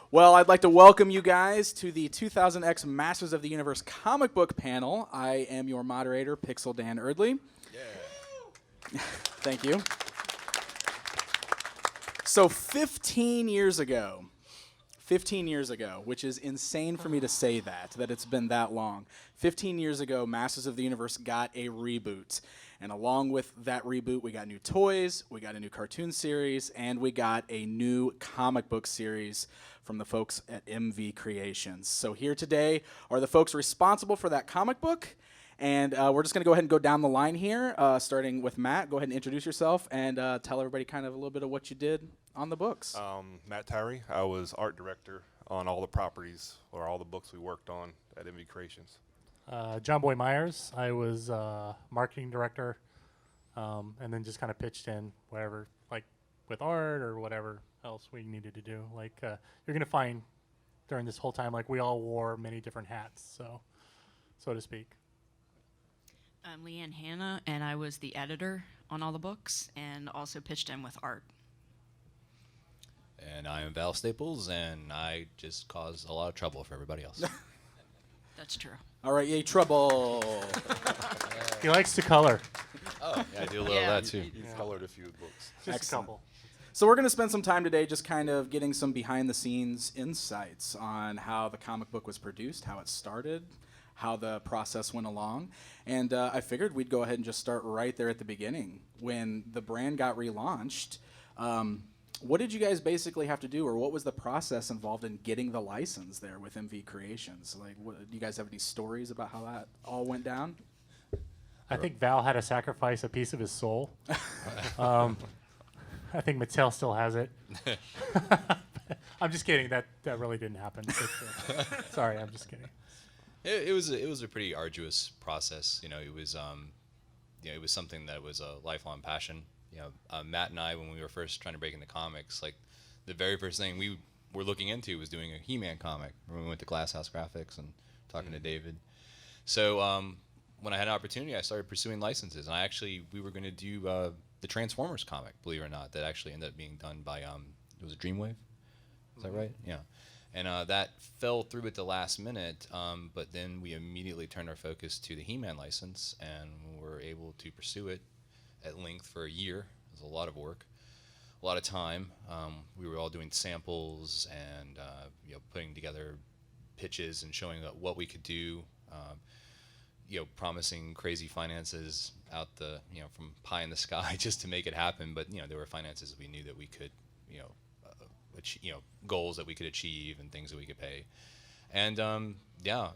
Well, I'd like to welcome you guys to the 2000X Masters of the Universe comic book panel. I am your moderator, Pixel Dan Eardley. Yeah. Thank you. So 15 years ago, which is insane for me to say that it's been that long. 15 years ago, Masters of the Universe got a reboot. And along with that reboot, we got new toys, we got a new cartoon series, and we got a new comic book series from the folks at MV Creations. So here today are the folks responsible for that comic book. And we're just going to go ahead and go down the line here, starting with Matt. Go ahead and introduce yourself and tell everybody kind of a little bit of what you did on the books. Matt Tyree. I was art director on all the properties or all the books we worked on at MV Creations. Jonboy Meyers. I was marketing director, and then just kind of pitched in whatever, like with art or whatever else we needed to do. Like you're going to find during this whole time, like we all wore many different hats, so to speak. I'm Leanne Hannah, and I was the editor on all the books and also pitched in with art. And I am Val Staples, and I just cause a lot of trouble for everybody else. That's true. All right, yay, trouble. He likes to color. Oh, yeah, I do a little of that too. He's colored a few books. Just Excellent. a couple. So we're going to spend some time today just kind of getting some behind-the-scenes insights on how the comic book was produced, how it started, how the process went along. And I figured we'd go ahead and just start right there at the beginning. When the brand got relaunched, what did you guys basically have to do, or what was the process involved in getting the license there with MV Creations? Like, do you guys have any stories about how that all went down? I think Val had to sacrifice a piece of his soul. I think Mattel still has it. I'm just kidding. That really didn't happen. Sorry, I'm just kidding. It was a pretty arduous process. It was it was something that was a lifelong passion. Matt and I, when we were first trying to break into comics, like the very first thing we were looking into was doing a He-Man comic. When we went to Glass House Graphics and talking to David. So when I had an opportunity, I started pursuing licenses, and we were going to do the Transformers comic, believe it or not, that actually ended up being done by it was Dreamwave. Is that right? Yeah. And that fell through at the last minute, but then we immediately turned our focus to the He-Man license, and were able to pursue it at length for a year. It was a lot of work, a lot of time. We were all doing samples and putting together pitches and showing what we could do. Promising crazy finances out from pie in the sky just to make it happen. But there were finances we knew that we could goals that we could achieve and things that we could pay. And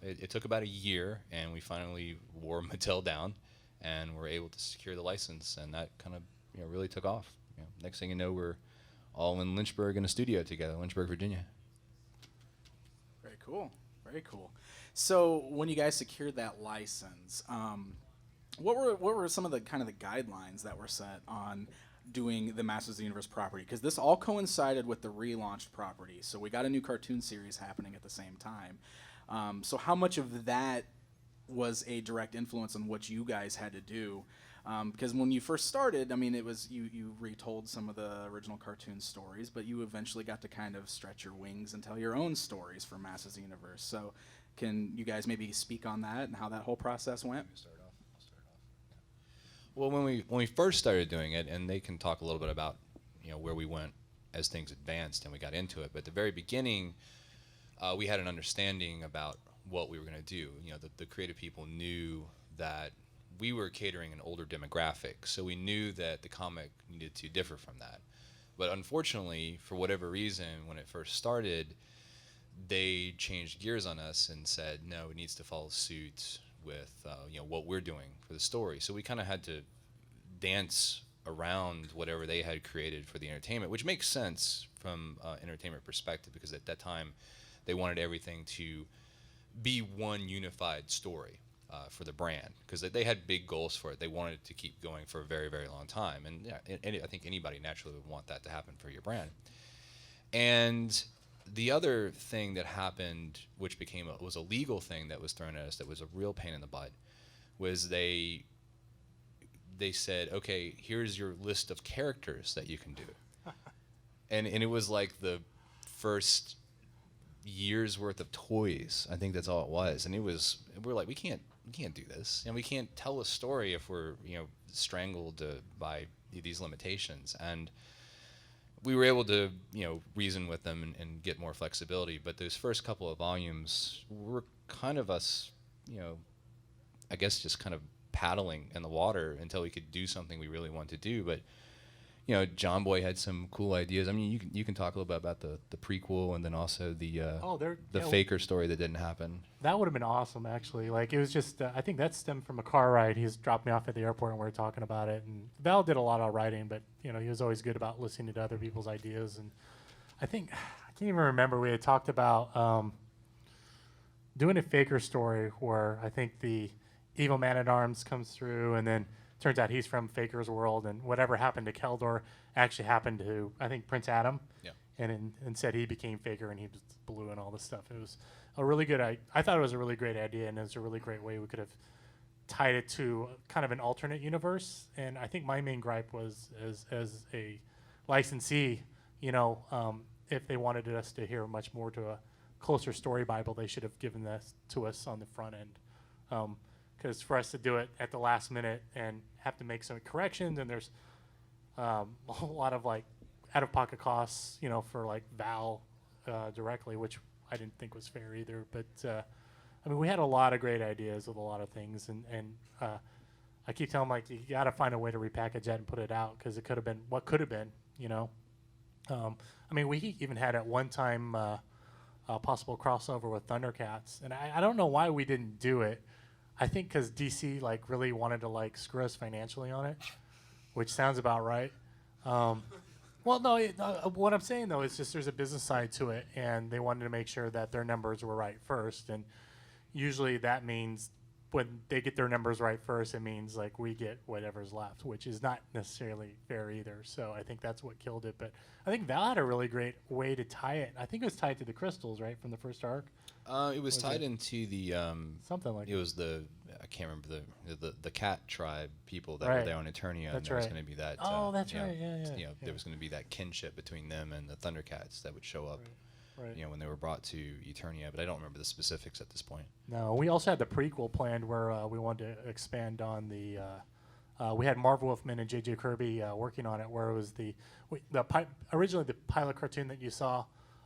it took about a year, and we finally wore Mattel down and were able to secure the license, and that kind of really took off. Next thing you know, we're all in Lynchburg in a studio together, Lynchburg, Virginia. Very cool. Very cool. So when you guys secured that license, what were some of the kind of the guidelines that were set on doing the Masters of the Universe property? Because this all coincided with the relaunched property, so we got a new cartoon series happening at the same time. So how much of that was a direct influence on what you guys had to do? Because when you first started, I mean, it was you retold some of the original cartoon stories, but you eventually got to kind of stretch your wings and tell your own stories for Masters of the Universe. So can you guys maybe speak on that and how that whole process went? I'll start off. Well, when we first started doing it, and they can talk a little bit about where we went as things advanced and we got into it. But at the very beginning, we had an understanding about what we were going to do. The creative people knew that we were catering an older demographic, so we knew that the comic needed to differ from that. But unfortunately, for whatever reason, when it first started, they changed gears on us and said, no, it needs to follow suit with what we're doing for the story. So we kind of had to dance around whatever they had created for the entertainment, which makes sense from an entertainment perspective, because at that time they wanted everything to be one unified story for the brand, because they had big goals for it. They wanted it to keep going for a very, very long time, and I think anybody naturally would want that to happen for your brand. And the other thing that happened, which was a legal thing that was thrown at us, that was a real pain in the butt, was they said, okay, here's your list of characters that you can do. And it was like the first years worth of toys. I think that's all it was, and we're like, we can't do this, and we can't tell a story if we're strangled by these limitations. And we were able to reason with them and get more flexibility. But those first couple of volumes were kind of us, I guess just kind of paddling in the water until we could do something we really wanted to do. But Jonboy had some cool ideas. I mean, you can talk a little bit about the prequel, and then also the Faker story that didn't happen. That would have been awesome, actually. Like, it was just, I think that stemmed from a car ride. He dropped me off at the airport, and we were talking about it. And Val did a lot of writing, but he was always good about listening to other people's ideas. And I think, I can't even remember, we had talked about doing a Faker story where I think the evil man-at-arms comes through, and then turns out he's from Faker's world, and whatever happened to Keldor actually happened to, I think, Prince Adam. Yeah. And instead he became Faker, and he was blue and all this stuff. It was a really good, I thought it was a really great idea, and it was a really great way we could have tied it to kind of an alternate universe. And I think my main gripe was, as a licensee, if they wanted us to hear much more to a closer story Bible, they should have given this to us on the front end. Because for us to do it at the last minute and have to make some corrections, and there's a whole lot of like out-of-pocket costs, for like Val directly, which I didn't think was fair either. But I mean, we had a lot of great ideas with a lot of things, and I keep telling like, you got to find a way to repackage that and put it out, because it could have been what could have been. I mean, we even had at one time a possible crossover with Thundercats, and I don't know why we didn't do it. I think because DC like really wanted to like screw us financially on it, which sounds about right. Well, no, what I'm saying though is just there's a business side to it, and they wanted to make sure that their numbers were right first. And usually that means when they get their numbers right first, it means like we get whatever's left, which is not necessarily fair either. So I think that's what killed it. But I think Val had a really great way to tie it. I think it was tied to the crystals, right, from the first arc. It was tied into the something like it was I can't remember the cat tribe people that were there on Eternia. That's and there was right. going to be that. That's right. Yeah. There was going to be that kinship between them and the Thundercats that would show up. Right. When they were brought to Eternia, but I don't remember the specifics at this point. No, we also had the prequel planned where we wanted to expand on the. We had Marv Wolfman and J.J. Kirby working on it, where it was originally the pilot cartoon that you saw,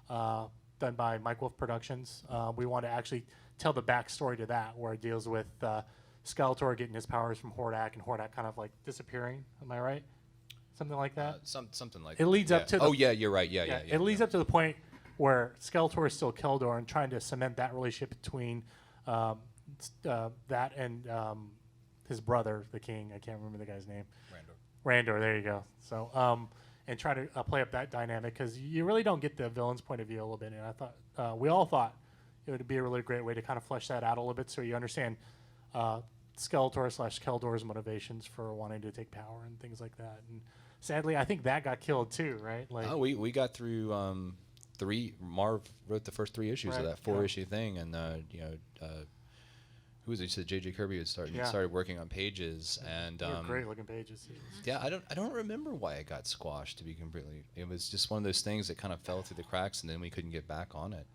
done by Mike Wolf Productions. We wanted to actually tell the backstory to that, where it deals with Skeletor getting his powers from Hordak, and Hordak kind of like disappearing. Am I right? Something like that. Something like. It leads up to. You're right. Yeah. It leads up to the point where Skeletor is still Keldor, and trying to cement that relationship between that and his brother, the king. I can't remember the guy's name. Randor, there you go. So, and try to play up that dynamic, because you really don't get the villain's point of view a little bit. And I thought, we all thought it would be a really great way to kind of flesh that out a little bit, so you understand Skeletor/Keldor's motivations for wanting to take power and things like that. And sadly, I think that got killed too, right? Like, we got through. Marv wrote the first 3 issues of that 4-issue thing, and who was it? He said J.J. Kirby had started working on pages, and great looking pages. Yeah, I don't remember why it got squashed. To be completely, it was just one of those things that kind of fell through the cracks, and then we couldn't get back on it.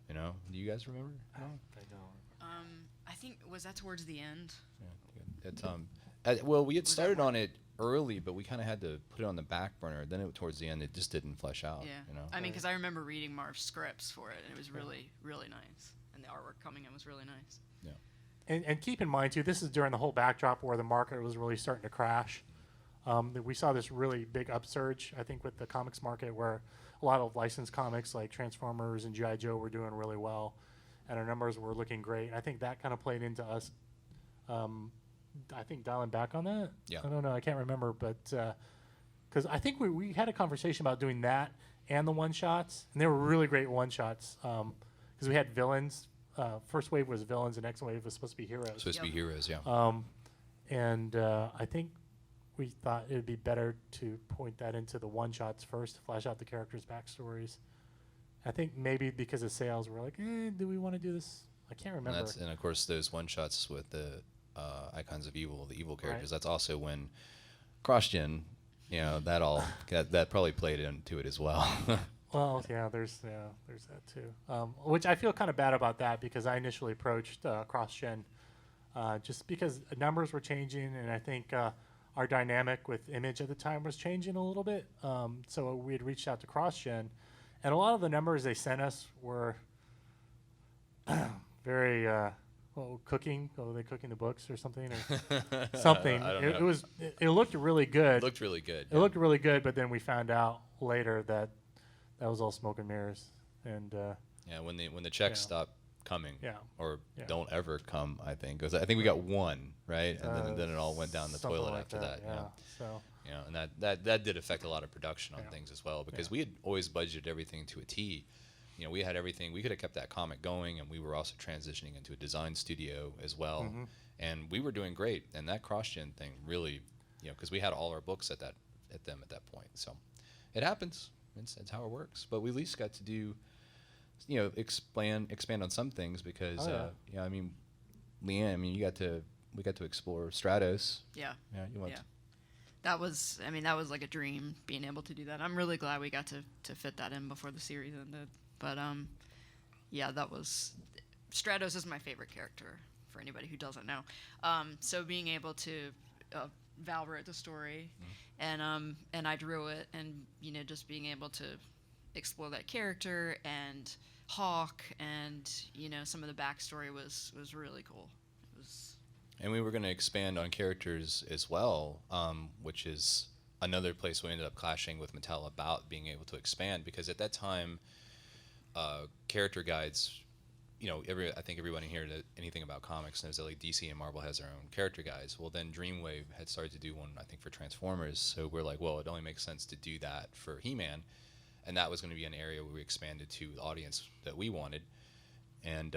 Do you guys remember? I don't. I think was that towards the end. Yeah, well, we had started on it early, but we kind of had to put it on the back burner. Then towards the end, it just didn't flesh out. Yeah. I mean, because I remember reading Marv's scripts for it, and it was really, really nice. And the artwork coming in was really nice. Yeah. And keep in mind too, this is during the whole backdrop where the market was really starting to crash. We saw this really big upsurge, I think, with the comics market, where a lot of licensed comics like Transformers and G.I. Joe were doing really well, and our numbers were looking great. I think that kind of played into us. I think dialing back on that. Yeah. I don't know. I can't remember, but because I think we had a conversation about doing that and the one shots, and they were really great one shots. Because we had villains. First wave was villains, and next wave was supposed to be heroes. Supposed to be heroes, yeah. And I think we thought it would be better to point that into the one shots first, to flesh out the characters' backstories. I think maybe because of sales, we're like, do we want to do this? I can't remember. And of course, those one shots with the icons of evil, the evil characters. Right. That's also when cross-gen, that probably played into it as well. Well, yeah, there's that too. Which I feel kind of bad about that because I initially approached cross-gen just because numbers were changing, and I think our dynamic with image at the time was changing a little bit. So we had reached out to cross-gen, and a lot of the numbers they sent us were very cooking. Oh, they cooking the books or something or something. I don't It know. was. It looked really good. It looked really good. It looked really good, but then we found out later that that was all smoke and mirrors. And Yeah, when the checks Yeah. stopped coming, Yeah. or Yeah. don't ever come, I think. 'Cause I think we got one, right? And then it all went down the something toilet like after that. Yeah. So Yeah, and that did affect a lot of production on Yeah. things as well, because Yeah. we had always budgeted everything to a T. We had everything. We could have kept that comic going, and we were also transitioning into a design studio as well. Mm-hmm. And we were doing great. And that cross-gen thing really, because we had all our books at that point. So it happens. It's how it works. But we at least got to do, expand on some things because, I mean, Leanne, we got to explore Stratos. Yeah. Yeah, you went. Yeah. That was like a dream being able to do that. I'm really glad we got to fit that in before the series ended. But yeah, that was Stratos is my favorite character for anybody who doesn't know. So being able to Val wrote the story, and I drew it, and just being able to explore that character and Hawk and some of the backstory was really cool. It was And we were going to expand on characters as well, which is another place we ended up clashing with Mattel about being able to expand, because at that time, character guides, I think everyone in here that anything about comics knows that like DC and Marvel has their own character guides. Well, then Dreamwave had started to do one, I think, for Transformers. So we're like, well, it only makes sense to do that for He-Man, and that was going to be an area where we expanded to the audience that we wanted. And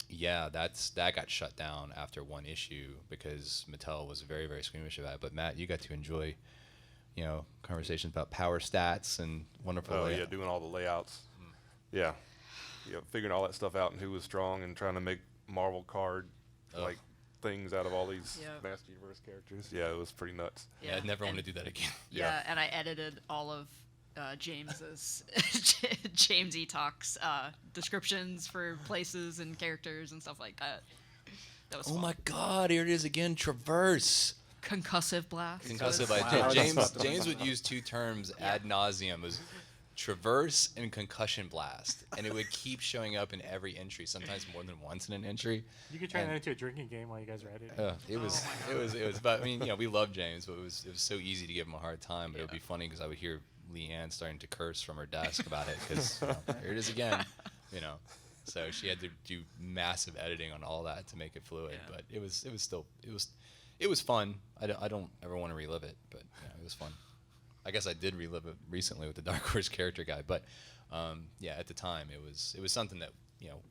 yeah, that got shut down after one issue because Mattel was very, very squeamish about it. But Matt, you got to enjoy, conversations about power stats and wonderful. Oh layout. yeah, doing all the layouts. Yeah, figuring all that stuff out and who was strong and trying to make Marvel card like things out of all these Yeah. Master Universe characters. Yeah, it was pretty nuts. Yeah, I'd never want to and- do that again. Yeah, and I edited all of James's James E. Talk's descriptions for places and characters and stuff like that. That was Oh fun. my God! Here it is again. Traverse. Concussive blast. Concussive. Wow. James would use two terms ad nauseum. Was traverse and concussion blast, and it would keep showing up in every entry. Sometimes more than once in an entry. you could turn And- that into a drinking game while you guys are at it. It was. But I mean, we love James, but it was so easy to give him a hard time. But it would be funny because I would hear Leanne starting to curse from her desk about it because here it is again, So she had to do massive editing on all that to make it fluid. Yeah. But it was fun. I don't ever want to relive it, but it was fun. I guess I did relive it recently with the Dark Horse character guide, but yeah, at the time it was something that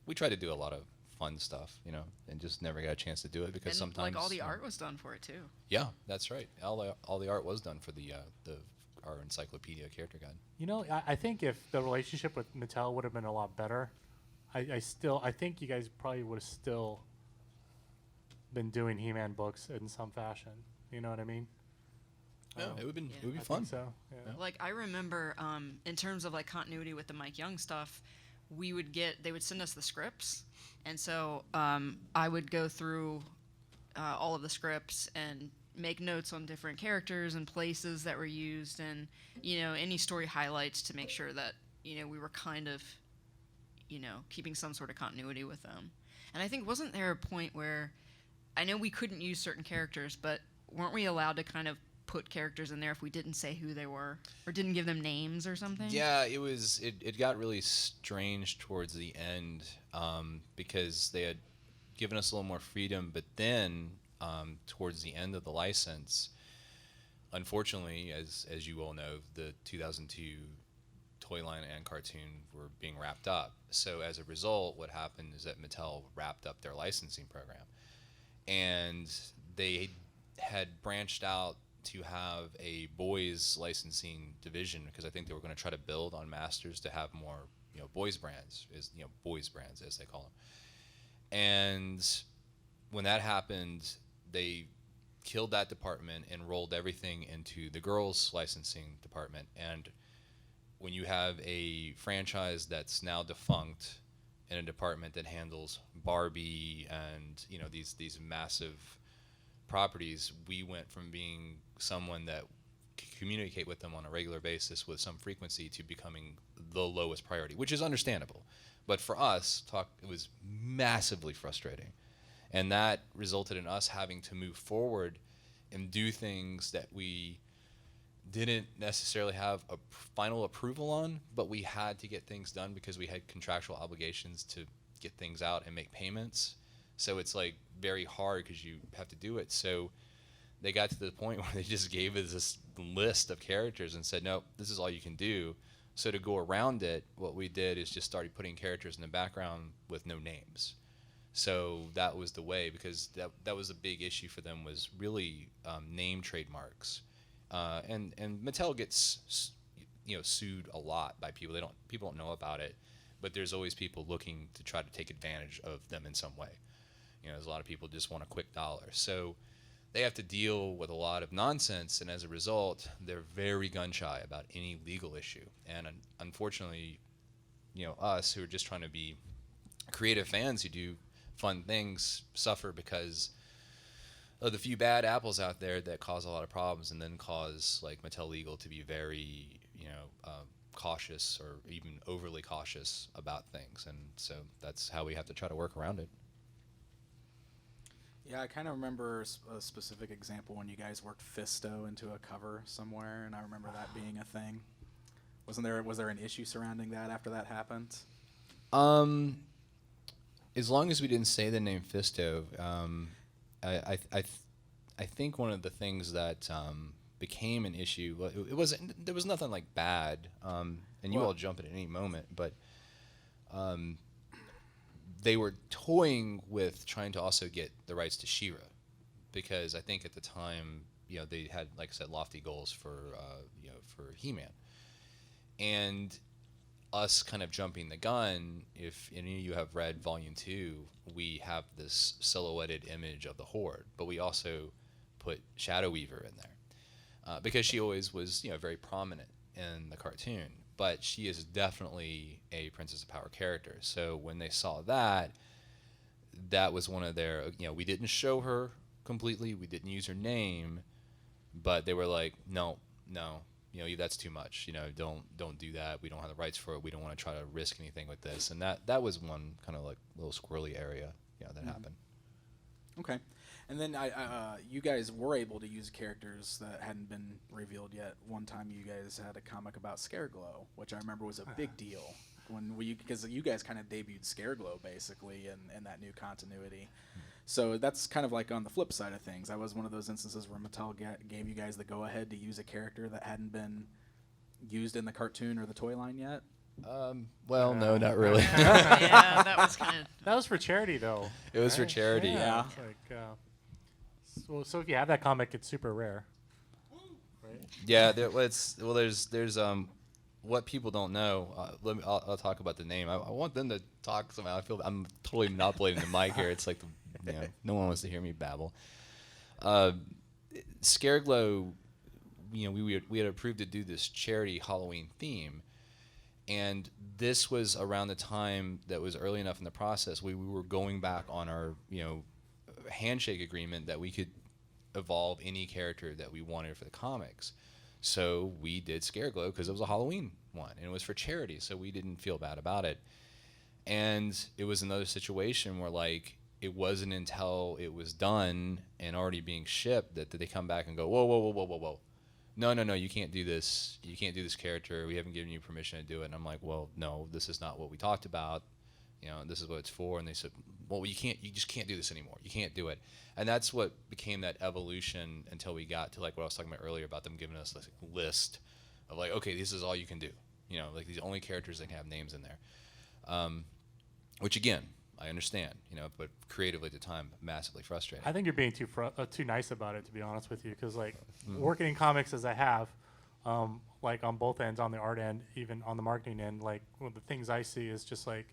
we tried to do a lot of fun stuff, and just never got a chance to do it because And sometimes like all the art was done for it too. Yeah, that's right. All the art was done for our encyclopedia character guide. I think if the relationship with Mattel would have been a lot better, I think you guys probably would have still been doing He-Man books in some fashion. You know what I mean? Yeah, it would be I fun. think so. Yeah. Like I remember, in terms of like continuity with the Mike Young stuff, they would send us the scripts, and so I would go through all of the scripts and make notes on different characters and places that were used, and any story highlights to make sure that we were kind of keeping some sort of continuity with them. And I think wasn't there a point where I know we couldn't use certain characters, but weren't we allowed to kind of put characters in there if we didn't say who they were or didn't give them names or something? Yeah, it got really strange towards the end because they had given us a little more freedom, but then towards the end of the license, unfortunately, as you all know, the 2002 toy line and cartoon were being wrapped up. So as a result, what happened is that Mattel wrapped up their licensing program, and they had branched out to have a boys licensing division because I think they were going to try to build on Masters to have more boys brands as they call them. And when that happened, they killed that department and rolled everything into the girls licensing department. And when you have a franchise that's now defunct in a department that handles Barbie and these massive properties, we went from being someone that communicate with them on a regular basis with some frequency to becoming the lowest priority, which is understandable. But for us, it was massively frustrating. And that resulted in us having to move forward and do things that we didn't necessarily have a final approval on, but we had to get things done because we had contractual obligations to get things out and make payments. So it's like very hard because you have to do it. So they got to the point where they just gave us this list of characters and said, no, this is all you can do. So to go around it, what we did is just started putting characters in the background with no names. So that was the way, because that was a big issue for them, was really name trademarks. And Mattel gets sued a lot by people. People don't know about it, but there's always people looking to try to take advantage of them in some way. There's a lot of people just want a quick dollar. So they have to deal with a lot of nonsense, and as a result, they're very gun shy about any legal issue. And unfortunately, us who are just trying to be creative fans who do fun things suffer because of the few bad apples out there that cause a lot of problems, and then cause like Mattel Legal to be very cautious or even overly cautious about things. And so that's how we have to try to work around it. Yeah, I kind of remember a specific example when you guys worked Fisto into a cover somewhere, and I remember that being a thing. Was there an issue surrounding that after that happened? As long as we didn't say the name Fisto, I think one of the things that became an issue, there was nothing like bad, and you all jump in at any moment, but they were toying with trying to also get the rights to She-Ra, because I think at the time, they had, like I said, lofty goals for He-Man, and us kind of jumping the gun. If any of you have read Volume 2, we have this silhouetted image of the Horde, but we also put Shadow Weaver in there because she always was, very prominent in the cartoon. But she is definitely a Princess of Power character. So when they saw that was one of their, we didn't show her completely, we didn't use her name, but they were like, no, that's too much. Don't do that. We don't have the rights for it. We don't want to try to risk anything with this. And that was one kind of like little squirrely area, that happened. Okay. And then you guys were able to use characters that hadn't been revealed yet. One time you guys had a comic about Scareglow, which I remember was a big deal because you guys kind of debuted Scareglow basically in that new continuity. So that's kind of like on the flip side of things. That was one of those instances where Mattel gave you guys the go-ahead to use a character that hadn't been used in the cartoon or the toy line yet. Well, no, not really. Yeah, that was kind of. That was for charity, though. It was for charity. Yeah. It's like, so if you have that comic, it's super rare. Right? Yeah, there's what people don't know. I'll talk about the name. I want them to talk somehow. I feel I'm totally monopolizing the mic here. It's like no one wants to hear me babble. Scareglow, we had approved to do this charity Halloween theme, and this was around the time that was early enough in the process. We were going back on our handshake agreement that we could evolve any character that we wanted for the comics. So we did Scareglow because it was a Halloween one, and it was for charity, so we didn't feel bad about it. And it was another situation where, like, it wasn't until it was done and already being shipped that they come back and go, whoa. No, you can't do this. You can't do this character. We haven't given you permission to do it. And I'm like, well, no, this is not what we talked about. This is what it's for. And they said, well, you just can't do this anymore. You can't do it. And that's what became that evolution until we got to, like, what I was talking about earlier about them giving us this list of, like, okay, this is all you can do. Like, these only characters that can have names in there. Which, again, I understand, but creatively at the time, massively frustrating. I think you're being too nice about it, to be honest with you, because working in comics as I have, like on both ends, on the art end, even on the marketing end, like one of the things I see is just like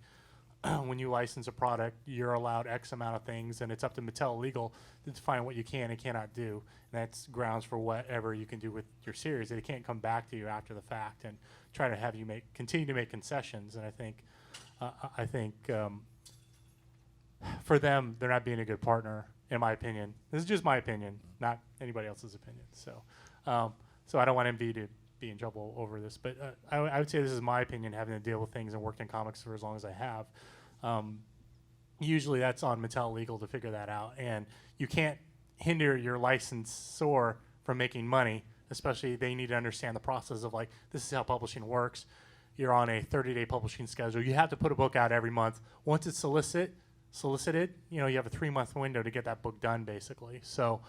when you license a product, you're allowed X amount of things, and it's up to Mattel Legal to define what you can and cannot do. And that's grounds for whatever you can do with your series. They can't come back to you after the fact and try to have you continue to make concessions. And I think for them, they're not being a good partner, in my opinion. This is just my opinion, not anybody else's opinion. So I don't want MV to be in trouble over this, but I would say this is my opinion, having to deal with things and worked in comics for as long as I have. Usually that's on Mattel Legal to figure that out, and you can't hinder your licensor from making money, especially they need to understand the process of, like, this is how publishing works. You're on a 30-day publishing schedule. You have to put a book out every month. Once it's solicited, you have a 3-month window to get that book done, basically. So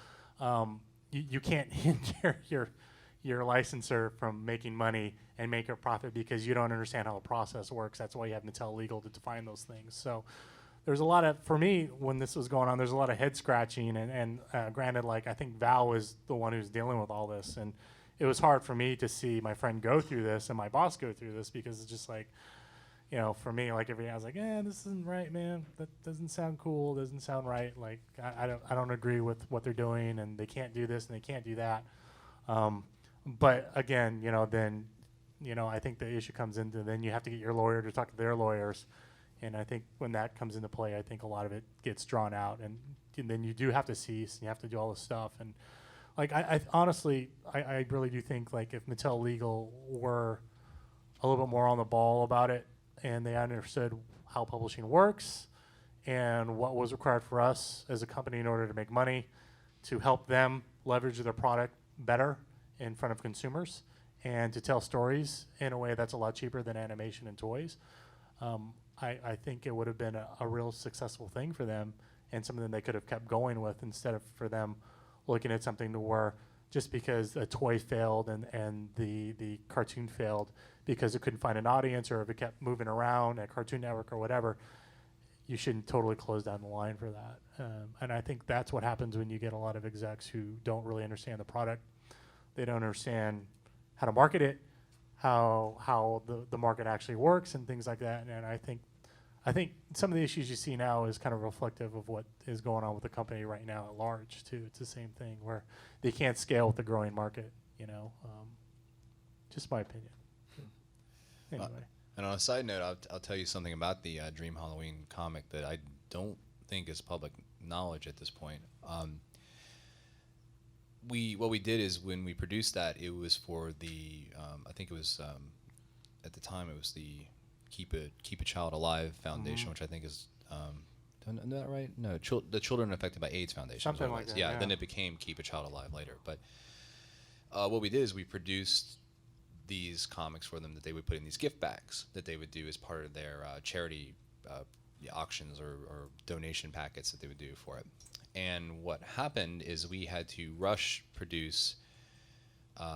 you can't hinder your licensor from making money and make a profit because you don't understand how the process works. That's why you have Mattel Legal to define those things. So there's a lot of, for me, when this was going on, there's a lot of head scratching, and granted, like, I think Val was the one who's dealing with all this, and it was hard for me to see my friend go through this and my boss go through this, because it's just like, for me, like, I was like, this isn't right, man. That doesn't sound cool. Doesn't sound right. Like, I don't agree with what they're doing, and they can't do this and they can't do that. But again, then, I think the issue comes into, then you have to get your lawyer to talk to their lawyers. And I think when that comes into play, I think a lot of it gets drawn out, and then you do have to cease, and you have to do all this stuff. And like, I honestly, I really do think, like, if Mattel Legal were a little bit more on the ball about it, and they understood how publishing works and what was required for us as a company in order to make money, to help them leverage their product better in front of consumers, and to tell stories in a way that's a lot cheaper than animation and toys, I think it would have been a real successful thing for them, and something they could have kept going with, instead of for them looking at something to where just because a toy failed and the cartoon failed because it couldn't find an audience, or if it kept moving around at Cartoon Network or whatever, you shouldn't totally close down the line for that. And I think that's what happens when you get a lot of execs who don't really understand the product. They don't understand how to market it, how the market actually works, and things like that. And I think some of the issues you see now is kind of reflective of what is going on with the company right now at large too. It's the same thing where they can't scale with the growing market. Just my opinion. Anyway. And on a side note, I'll tell you something about the Dream Halloween comic that I don't think is public knowledge at this point. What we did is, when we produced that, it was for the I think it was at the time it was the Keep a Child Alive Foundation, which I think is did I know that right? No, the Children Affected by AIDS Foundation. Something like that. Yeah, then it became Keep a Child Alive later. But what we did is we produced these comics for them that they would put in these gift bags that they would do as part of their charity auctions or donation packets that they would do for it. And what happened is we had to rush produce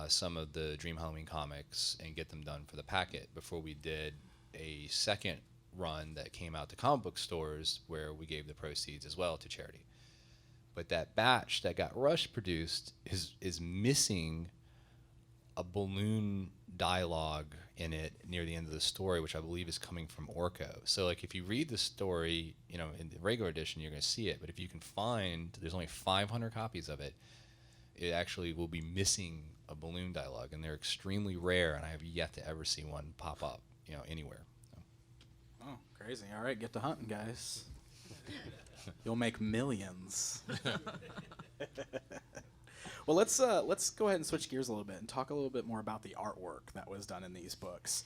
some of the Dream Halloween comics and get them done for the packet before we did a second run that came out to comic book stores, where we gave the proceeds as well to charity. But that batch that got rush produced is missing a balloon dialogue in it near the end of the story, which I believe is coming from Orko. So, like, if you read the story, in the regular edition, you're going to see it. But if you can find, there's only 500 copies of it, it actually will be missing a balloon dialogue, and they're extremely rare, and I have yet to ever see one pop up, anywhere. So. Oh, crazy! All right, get to hunting, guys. You'll make millions. Well, let's go ahead and switch gears a little bit and talk a little bit more about the artwork that was done in these books,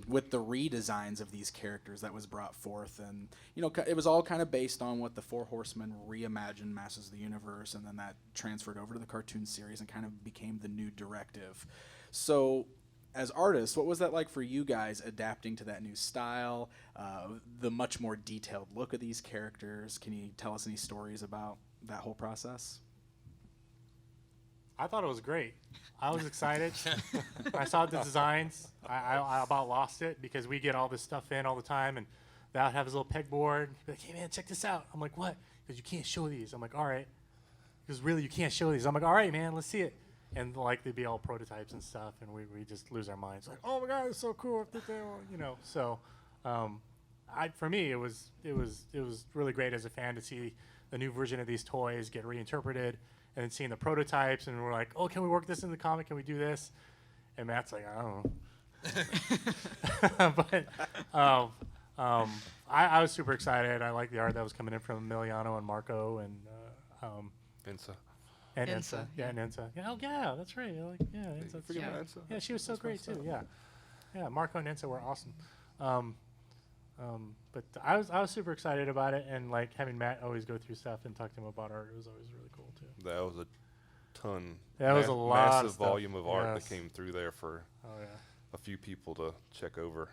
with the redesigns of these characters that was brought forth. And it was all kind of based on what the Four Horsemen reimagined Masters of the Universe, and then that transferred over to the cartoon series and kind of became the new directive. So, as artists, what was that like for you guys, adapting to that new style, the much more detailed look of these characters? Can you tell us any stories about that whole process? I thought it was great. I was excited. I saw the designs. I about lost it, because we get all this stuff in all the time, and Val would have his little pegboard. He'd be like, "Hey man, check this out." I'm like, "What?" Because you can't show these. I'm like, "All right." Because really, you can't show these. I'm like, "All right, man, let's see it." And like, they'd be all prototypes and stuff, and we just lose our minds. Like, "Oh my god, it's so cool!" So for me, it was really great as a fan to see the new version of these toys get reinterpreted, and then seeing the prototypes, and we're like, oh, can we work this in the comic? Can we do this? And Matt's like, I don't know. But I was super excited. I like the art that was coming in from Emiliano and Marco and Insa. and Ensa, Ensa. Yeah, and Ensa. Yeah, oh yeah, that's right. Ensa. Forget Yeah. about Insa? Yeah, she was so That's great messed too. up. Yeah, Marco and Ensa were awesome. But I was super excited about it, and like having Matt always go through stuff and talk to him about art, it was always really cool too. That was a ton. That was a lot of Massive stuff. volume of art Yes. that came through there for Oh yeah. a few people to check over.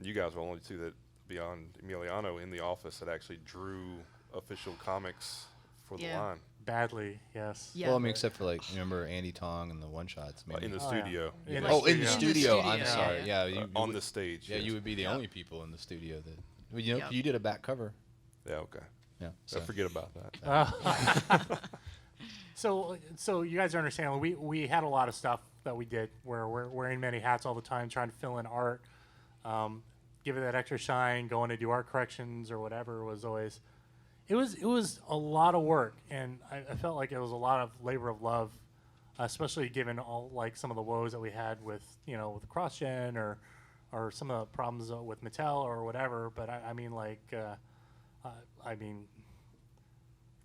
You guys were only two that, beyond Emiliano in the office, that actually drew official comics for the Yeah. line Badly, yes. Yeah. Well, I mean, except for like, remember Andy Tong and the one shots. in the Oh, yeah. studio. In the Oh, in the In the studio. I'm studio, sorry. yeah. Yeah, you On would- the stage. Yeah, yes. you would be the Yeah. only people in the studio that. Well, you know, Yep. you did a back cover. Yeah, okay. Yeah. So forget about that. So you guys understand, we had a lot of stuff that we did where we're wearing many hats all the time, trying to fill in art, give it that extra shine, going to do art corrections or whatever was always. It was a lot of work, and I felt like it was a lot of labor of love, especially given all like some of the woes that we had with with the cross gen or some of the problems with Mattel or whatever. But I mean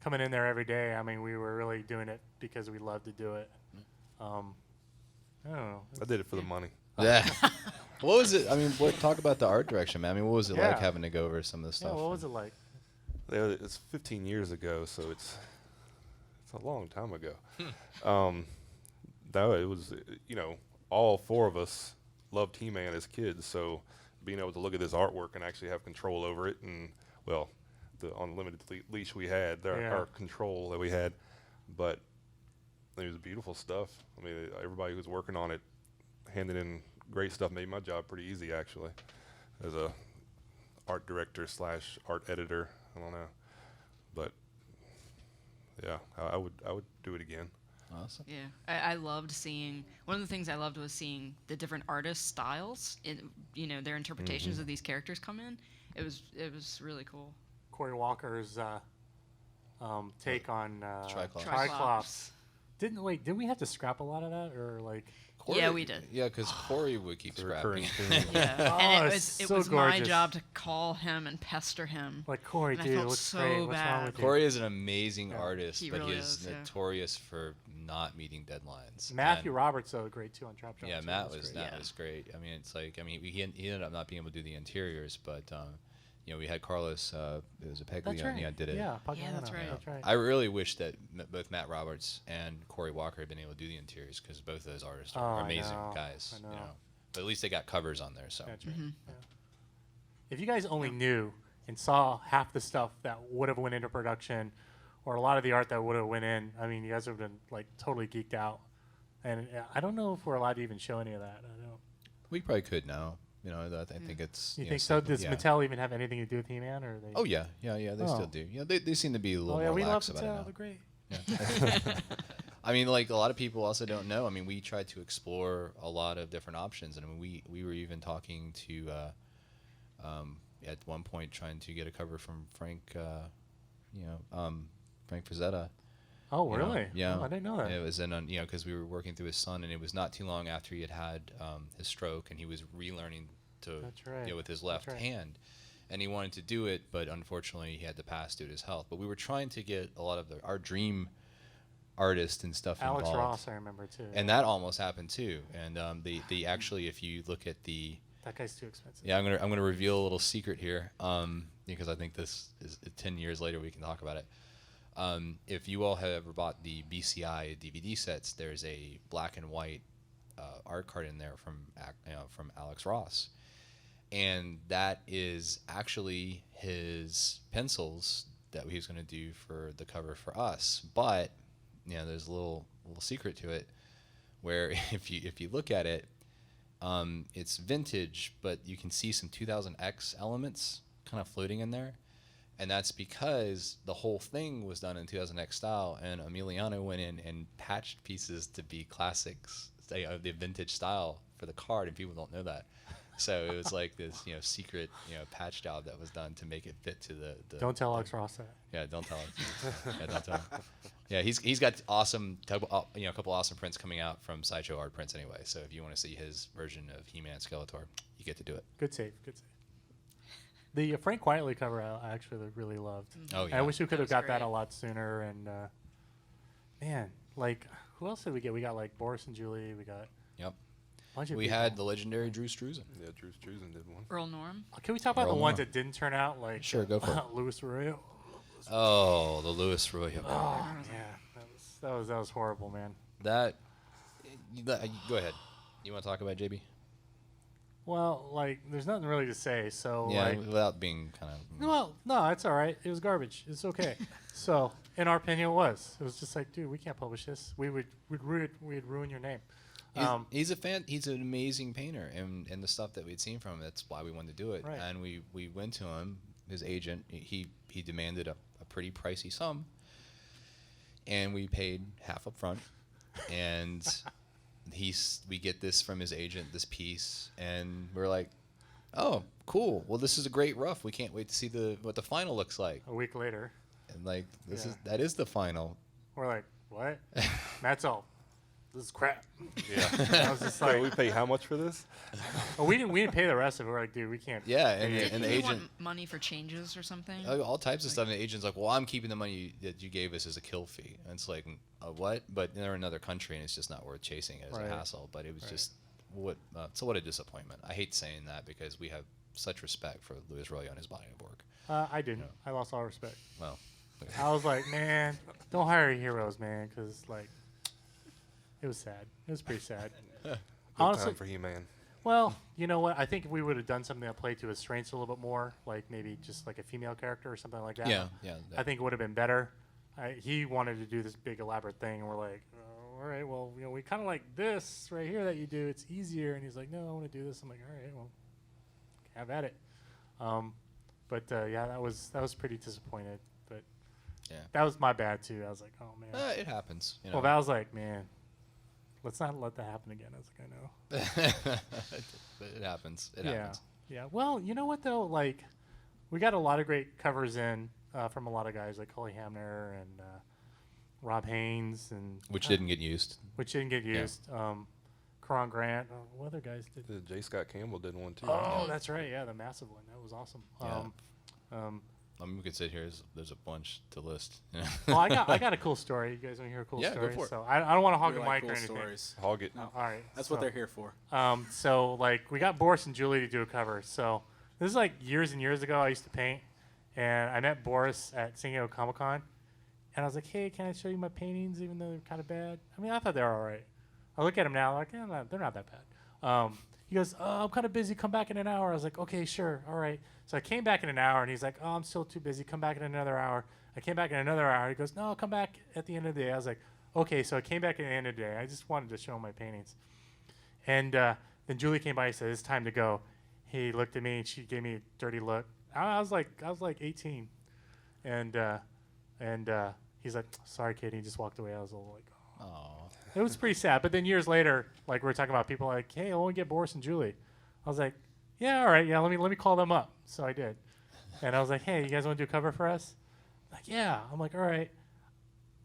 coming in there every day, I mean we were really doing it because we loved to do it. I don't know. I did it for the money. Yeah. What was it? I mean, talk about the art direction, man. I mean, what was it Yeah. like having to go over some of the Yeah, stuff? what was it like? Yeah, it's 15 years ago, so it's a long time ago. No, it was all four of us loved He-Man as kids, so being able to look at this artwork and actually have control over it, and well, the unlimited leash we had, Yeah. our control that we had, but it was beautiful stuff. I mean, everybody who was working on it, handing in great stuff, made my job pretty easy actually, as a art director / art editor. I don't know, but yeah, I would do it again. Awesome. Yeah, I loved seeing. One of the things I loved was seeing the different artist styles. Their interpretations of these characters come in. It was really cool. Corey Walker's take on Triclops. Triclops. Didn't we have to scrap a lot of that, or like? Yeah, we did. Yeah, because Corey would keep The recurring scrapping. theme. Yeah, Oh, and it's it so was my gorgeous. job to call him and pester him. Like Corey, And I dude, felt looks so great. What's wrong bad. with you? Corey is an amazing Yeah. artist, He but really he is is, yeah. notorious for not meeting deadlines. Matthew And- Roberts, though, great too on Trap Shop. Yeah, too. Matt That's was great. that Yeah. was great. I mean, it's like he ended up not being able to do the interiors, but we had Carlos. It was a That's Peglione right. did it. Yeah, Yeah, that's Pagliano, right. That's right. I really wish that both Matt Roberts and Corey Walker had been able to do the interiors because both of those artists Oh, are I amazing know, guys. I know. But at least they got covers on there. So That's right. Yeah. If you guys only knew and saw half the stuff that would have went into production, or a lot of the art that would have went in, I mean, you guys would have been like totally geeked out. And I don't know if we're allowed to even show any of that. I don't. we probably could now. I think it's. You know, think so? something- Does yeah. Mattel even have anything to do with He-Man, or they? Oh yeah. They Oh. still do. They seem to be a little Oh yeah, more we love lax about it Mattel. now. They're great. Yeah. I mean, like a lot of people also don't know. I mean, we tried to explore a lot of different options, and I mean, we were even talking to at one point trying to get a cover from Frank, Frank Frazetta. Oh you know, really? Yeah, Oh, I didn't know that. It was because we were working through his son, and it was not too long after he had his stroke, and he was relearning to That's right. with his left right. hand. And he wanted to do it, but unfortunately he had to pass due to his health. But we were trying to get a lot of our dream artists and stuff Alex involved. Ross, I remember too. And that almost happened too. And they actually, if you look at the, that guy's too expensive. yeah, I'm gonna reveal a little secret here, because I think this is 10 years later we can talk about it. If you all have ever bought the BCI DVD sets, there's a black and white art card in there from Alex Ross. And that is actually his pencils that he was going to do for the cover for us. But there's a little secret to it, where if you look at it, it's vintage, but you can see some 2000X elements kind of floating in there, and that's because the whole thing was done in 2000X style, and Emiliano went in and patched pieces to be classics of the vintage style for the card, and people don't know that. So it was like this, secret, patch job that was done to make it fit to the. Don't tell Alex Ross that. Yeah, don't tell him. Yeah, don't tell him. Yeah, he's got awesome, a couple awesome prints coming out from Sideshow Art Prints anyway. So if you want to see his version of He-Man Skeletor, you get to do it. Good save. Good save. The Frank Quietly cover I actually really loved. Oh yeah. I wish we could have was got that great. a lot sooner. And man, like who else did we get? We got like Boris and Julie. We got Yep. a bunch of We people. had the legendary Drew Struzan. Yeah, Drew Struzan did one. Earl Norm. Can we talk about Earl the ones Moore. that didn't turn out? Like Sure, go for it. Louis Arroyo. Oh, the Louis Roy. Oh yeah, that was horrible, man. That. Go ahead. You want to talk about JB? Well, like there's nothing really to say. So Yeah, like, without being kind of. well, no, it's all right. It was garbage. It's okay. So in our opinion, it was. It was just like, dude, we can't publish this. We'd ruin your name. He's a fan. He's an amazing painter, and the stuff that we'd seen from him, that's why we wanted to do it. Right. And we went to him, his agent. He demanded a pretty pricey sum, and we paid half up front, and we get this from his agent, this piece, and we're like, oh, cool. Well, this is a great rough. We can't wait to see what the final looks like. A week later, And like Yeah. that is the final. we're like, what? That's all. This is crap. Yeah. I was just So like, we pay how much for this? oh, we didn't pay the rest of it. We're like, dude, we can't. Yeah, and, pay it. and Didn't the he agent. want money for changes or something? All types of stuff. And the agent's like, well, I'm keeping the money that you gave us as a kill fee. And it's like, what? But they're in another country, and it's just not worth chasing it as Right. a hassle. But it was Right. just, what a disappointment. I hate saying that because we have such respect for Louis Roy and his body of work. I didn't. I lost all respect. Well, I was like, man, don't hire heroes, man, because like, it was sad. It was pretty sad. Good Honestly, time for He-Man. well, you know what? I think if we would have done something that played to his strengths a little bit more, like maybe just like a female character or something like that. yeah. I think it would have been better. He wanted to do this big elaborate thing, and we're like, all right, well, we kind of like this right here that you do. It's easier. And he's like, no, I want to do this. I'm like, all right, well, have at it. But yeah, that was pretty disappointed. But Yeah. that was my bad too. I was like, oh man. It happens. You know. Well, that was like, man, let's not let that happen again. I was like, I know. But it happens. It Yeah. happens. Yeah. Well, you know what though? Like, we got a lot of great covers in from a lot of guys like Holly Hamner and Rob Haynes and Which didn't get used. which didn't get Yeah. used. Karan Grant. What other guys did? J. Scott Campbell did one too. Oh, that's right. Yeah, the massive one. That was awesome. Yeah. Um, I mean, we could sit here. There's a bunch to list. well, I got a cool story. You guys want to hear a cool Yeah, go story? for it. So I don't want to hog We the like mic cool or anything. stories. Hog it. No, All right. that's so, what they're here for. So like we got Boris and Julie to do a cover. So this is like years and years ago. I used to paint, and I met Boris at San Diego Comic-Con, and I was like, "Hey, can I show you my paintings, even though they're kind of bad?" I mean, I thought they were all right. I look at them now, like, yeah, they're not that bad. He goes, "Oh, I'm kind of busy. Come back in an hour." I was like, "Okay, sure, all right." So I came back in an hour, and he's like, "Oh, I'm still too busy. Come back in another hour." I came back in another hour. He goes, "No, I'll come back at the end of the day." I was like, "Okay." So I came back at the end of the day. I just wanted to show him my paintings. And then Julie came by and said, "It's time to go." He looked at me and she gave me a dirty look. I was like 18, and he's like, "Sorry, kid." He just walked away. I was all like, Oh. it was pretty sad. But then years later, like we were talking about people like, "Hey, I want to get Boris and Julie." I was like, "Yeah, all right, yeah. Let me call them up." So I did, and I was like, "Hey, you guys want to do a cover for us?" Like, yeah. I'm like, "All right."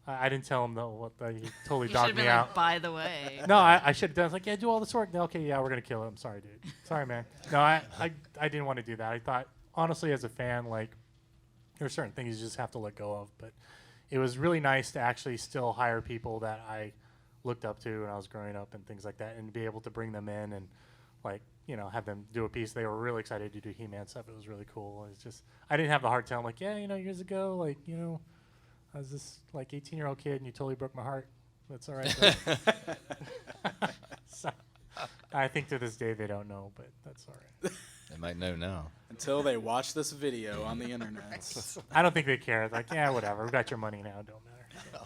I didn't tell him though. He totally You should dogged have me been out. like, by the way. No, I should have done. I was like, "Yeah, do all this work." No, okay, yeah, we're gonna kill him. Sorry, dude. Sorry, man. No, I didn't want to do that. I thought, honestly, as a fan, like, there are certain things you just have to let go of. But it was really nice to actually still hire people that I looked up to when I was growing up and things like that, and be able to bring them in and, like, have them do a piece. They were really excited to do He-Man stuff. It was really cool. It's just, I didn't have the hard time. Like, yeah, years ago, like, I was this like 18-year-old kid, and you totally broke my heart. That's all right. though. So, I think to this day they don't know, but that's all right. They might know now. Until they watch this video on the internet. I don't think they care. Like, yeah, whatever. We got your money now. Don't matter.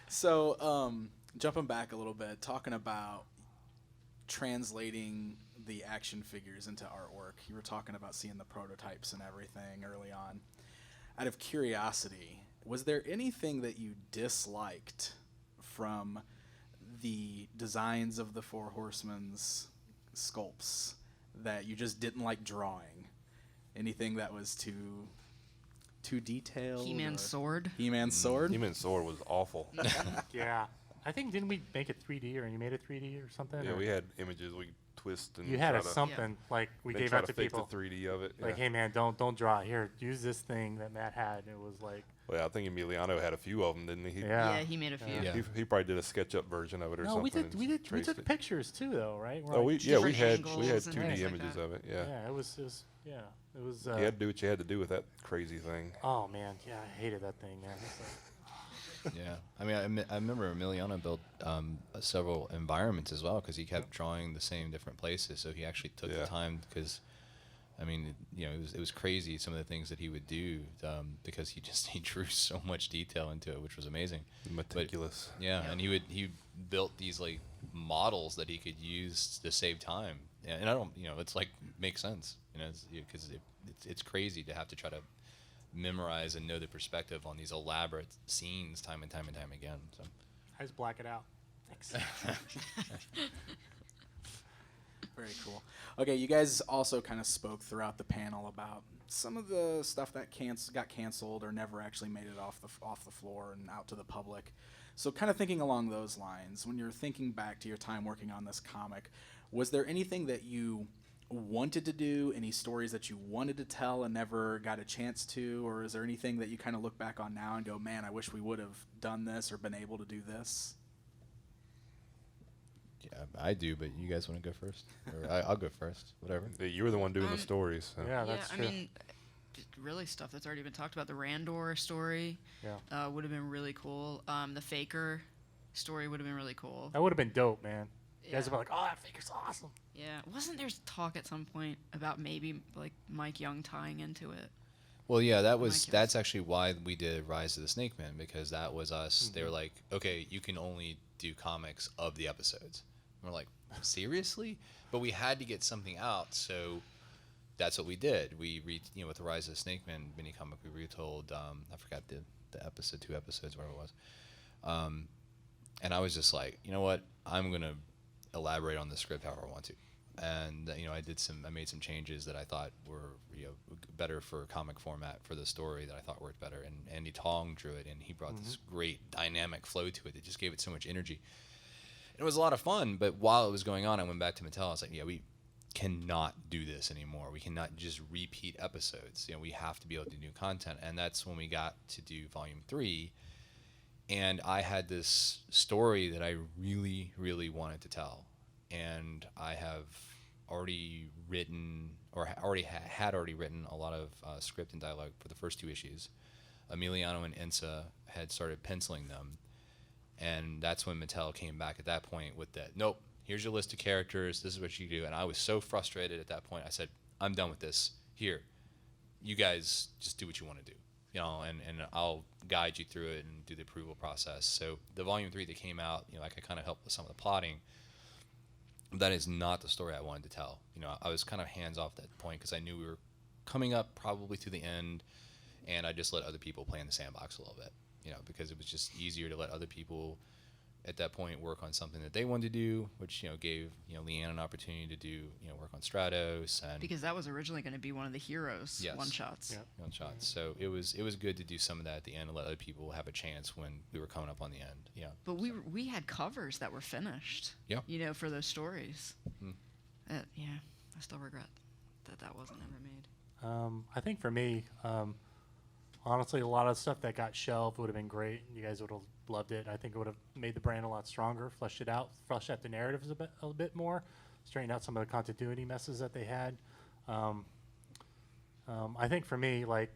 So, jumping back a little bit, talking about translating the action figures into artwork. You were talking about seeing the prototypes and everything early on. Out of curiosity, was there anything that you disliked from the designs of the Four Horsemen's sculpts that you just didn't like drawing? Anything that was too detailed? He-Man's sword. He-Man's sword? He-Man's sword was awful. Yeah. I think, didn't we make it 3D, or you made it 3D or something? Yeah, or we had images we twist and You had try a to, something, like, we they gave try out to to fake people. the 3D of it. Like, yeah. hey, man, don't draw. Here, use this thing that Matt had. And it was like, Well, I think Emiliano had a few of them, didn't he? yeah. Yeah, he made a few. Yeah. He probably did a SketchUp version of it or No, something. we and we traced took it. pictures too, though, right? We're Oh, like, we different had angles and 2D things like images that. of it. Yeah. yeah, it was yeah, it was. You had to do what you had to do with that crazy thing. Oh man, yeah, I hated that thing, man. It's like, Yeah, I mean, I remember Emiliano built several environments as well because he kept drawing the same different places. So he actually took Yeah. the time because, I mean, it was crazy some of the things that he would do because he drew so much detail into it, which was amazing. Meticulous. Yeah, and he built these like models that he could use to save time. Yeah, and I don't, it's like makes sense, because it's crazy to have to try to memorize and know the perspective on these elaborate scenes time and time and time again. So I just black it out. Thanks. Very cool. Okay, you guys also kind of spoke throughout the panel about some of the stuff that got canceled or never actually made it off the floor and out to the public. So kind of thinking along those lines, when you're thinking back to your time working on this comic, was there anything that you wanted to do, any stories that you wanted to tell and never got a chance to, or is there anything that you kind of look back on now and go, man, I wish we would have done this or been able to do this? yeah, I do, but you guys want to go first, or I'll go first, whatever. Yeah, you were the one doing the stories. So. Yeah, that's true. I mean, really stuff that's already been talked about. The Randor story Yeah, would have been really cool. The Faker story would have been really cool. that would have been dope, man. You guys Yeah. would be like, oh, that figure's awesome. Yeah, wasn't there talk at some point about maybe like Mike Young tying into it? Well, yeah, guess. that's actually why we did Rise of the Snake Man, because that was us. They were like, okay, you can only do comics of the episodes. And we're like, seriously? But we had to get something out, so that's what we did. We with the Rise of the Snake Man mini comic, we retold. I forgot the episode, 2 episodes, whatever it was. And I was just like, you know what? I'm gonna elaborate on the script however I want to. And I made some changes that I thought were better for comic format for the story that I thought worked better. And Andy Tong drew it, and he brought this great dynamic flow to it that just gave it so much energy. It was a lot of fun, but while it was going on, I went back to Mattel. I was like, yeah, we cannot do this anymore. We cannot just repeat episodes. We have to be able to do new content. And that's when we got to do Volume 3. And I had this story that I really, really wanted to tell. And I have already written, or had already written a lot of script and dialogue for the first 2 issues. Emiliano and Ensa had started penciling them. And that's when Mattel came back at that point with that, nope, here's your list of characters, this is what you do. And I was so frustrated at that point. I said, I'm done with this. Here, you guys just do what you want to do. And I'll guide you through it and do the approval process. So the Volume 3 that came out, I could kind of help with some of the plotting. That is not the story I wanted to tell. I was kind of hands off at that point because I knew we were coming up probably to the end, and I just let other people play in the sandbox a little bit, because it was just easier to let other people at that point work on something that they wanted to do, which gave Leanne an opportunity to do work on Stratos and Because that was originally going to be one of the heroes Yes. one shots. Yeah. one shots. So it was good to do some of that at the end and let other people have a chance when we were coming up on the end. Yeah. But we had covers that were finished. Yeah. For those stories. Mhm. Yeah, I still regret that wasn't ever made. I think for me, honestly, a lot of stuff that got shelved would have been great. You guys would have loved it. I think it would have made the brand a lot stronger, fleshed out the narratives a bit more, straightened out some of the continuity messes that they had. I think for me, my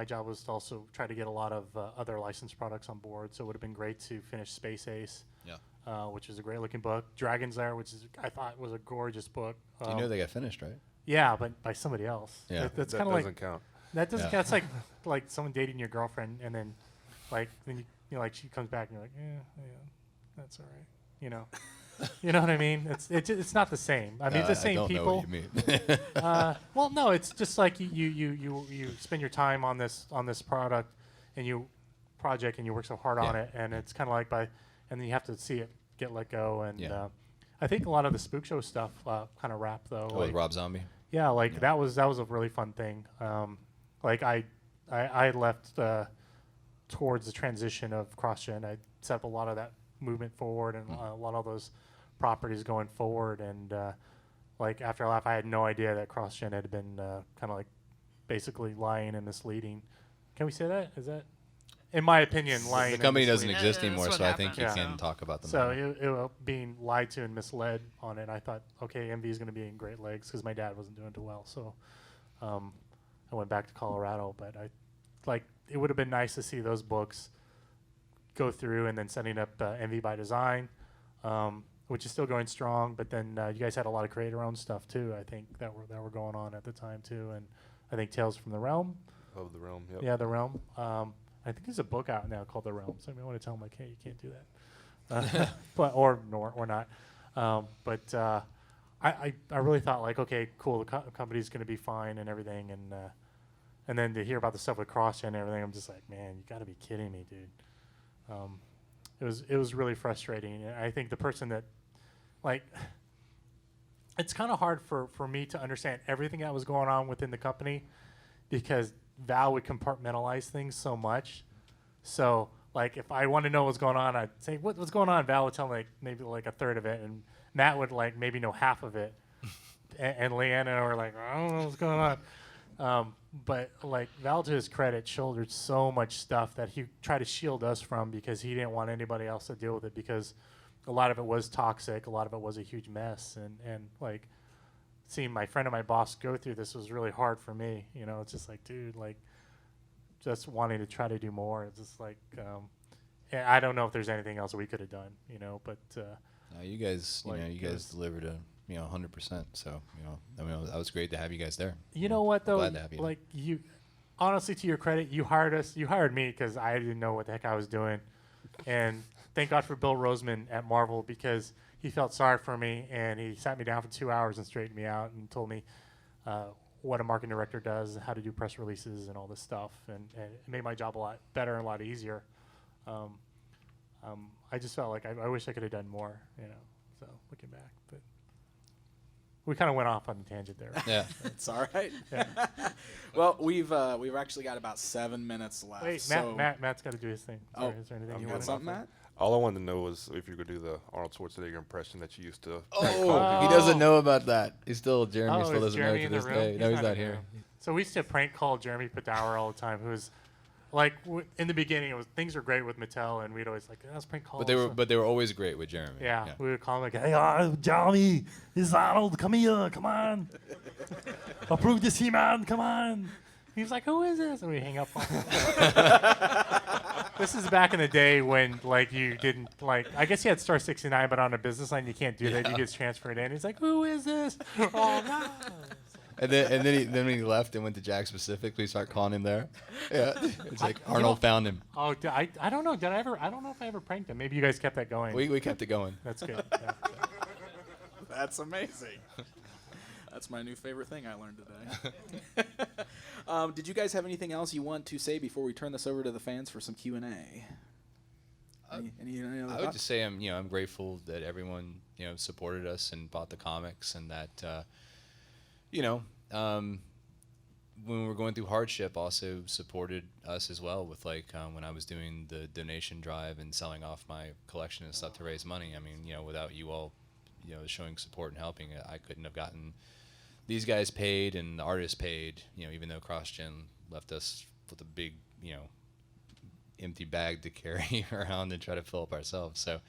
job was to also try to get a lot of other licensed products on board. So it would have been great to finish Space Ace, which is a great looking book. Dragon's Lair, which I thought was a gorgeous book. You know they got finished, right? Yeah, but by somebody else. Yeah. That's That kind of doesn't like count. that doesn't. Yeah. That's like someone dating your girlfriend, and then she comes back and you're like, yeah, that's all right. You know what I mean? It's not the same. I mean, it's the same I don't people. know what you mean. Well, no, it's just like you spend your time on this product and you work so hard on Yeah. it, and it's kind of like and then you have to see it get let go, and Yeah. I think a lot of the Spook Show stuff kind of wrapped though. Oh, with Rob Zombie. Yeah, like that was a really fun thing. Like I left towards the transition of CrossGen. I set up a lot of that movement forward and a lot of those properties going forward. And like after I left, I had no idea that CrossGen had been kind of like basically lying and misleading. Can we say that? Is that, in my opinion, lying? The company and doesn't misleading. exist Yeah, anymore, that's so what I think you happened, can so. talk about them. So it being lied to and misled on it, I thought, okay, MV is going to be in great legs because my dad wasn't doing too well. So I went back to Colorado, but it would have been nice to see those books go through and then setting up MV by Design, which is still going strong. But then you guys had a lot of creator-owned stuff too. I think that were going on at the time too, and I think Tales from the Realm. Of the Realm. Yep. Yeah, the Realm. I think there's a book out now called The Realm. So I want to tell them like, hey, you can't do that, but or not. I really thought like, okay, cool, the company's going to be fine and everything, and then to hear about the stuff with CrossGen and everything, I'm just like, man, you got to be kidding me, dude. It was really frustrating. And I think the person that, like, it's kind of hard for me to understand everything that was going on within the company because Val would compartmentalize things so much. So, like, if I want to know what's going on, I'd say, what's going on? Val would tell me, like, maybe, like, a third of it, and Matt would, like, maybe know half of it. and Leanne and I were like, I don't know what's going on. But, like, Val, to his credit, shouldered so much stuff that he tried to shield us from because he didn't want anybody else to deal with it because a lot of it was toxic. A lot of it was a huge mess. And like, seeing my friend and my boss go through this was really hard for me. You know, it's just like, dude, like, just wanting to try to do more. It's just like, I don't know if there's anything else we could have done, you know, but You guys, like, you guys delivered 100%. So, I mean, that was great to have you guys there. you know what though, Glad to have you. like you, honestly, to your credit, you hired me because I didn't know what the heck I was doing, and thank God for Bill Roseman at Marvel because he felt sorry for me and he sat me down for 2 hours and straightened me out and told me what a marketing director does, how to do press releases and all this stuff, and it made my job a lot better and a lot easier. I just felt like I wish I could have done more, you know. So looking back, but we kind of went off on a tangent there. Yeah. It's all right. Yeah. Well, we've actually got about 7 minutes left. Wait, so Matt's got to do his thing. Sorry, Oh, is there anything I'm you good. want something, Matt? All I wanted to know was if you could do the Arnold Schwarzenegger impression that you used to. Oh, he doesn't know about that. Jeremy is still doesn't know Jeremy to in the this room? day. No, he's not in the here. room. So we used to prank call Jeremy Padower all the time, who was like in the beginning, it was things were great with Mattel, and we'd always like, let's prank call. But they were always great with Jeremy. yeah, we would call him like, hey, Jeremy, this is Arnold, come here, come on, approve this, man, come on. He was like, who is this? And we hang up on him. This is back in the day when, like, you didn't, like, I guess you had star 69, but on a business line, you can't do that. You get transferred in. He's like, who is this? Oh, no. And then when he left and went to Jack Pacific, we start calling him there. Yeah, it's like Arnold found him. Oh, I don't know. I don't know if I ever pranked him. Maybe you guys kept that going. We kept it going. That's good. Yeah. That's amazing. That's my new favorite thing I learned today. Did you guys have anything else you want to say before we turn this over to the fans for some Q&A? Any other I would thoughts? just say I'm grateful that everyone supported us and bought the comics, and that when we were going through hardship, also supported us as well with when I was doing the donation drive and selling off my collection and stuff to raise money. I mean, without you all, showing support and helping, I couldn't have gotten these guys paid and the artists paid. Even though CrossGen left us with a big, empty bag to carry around and try to fill up ourselves. So,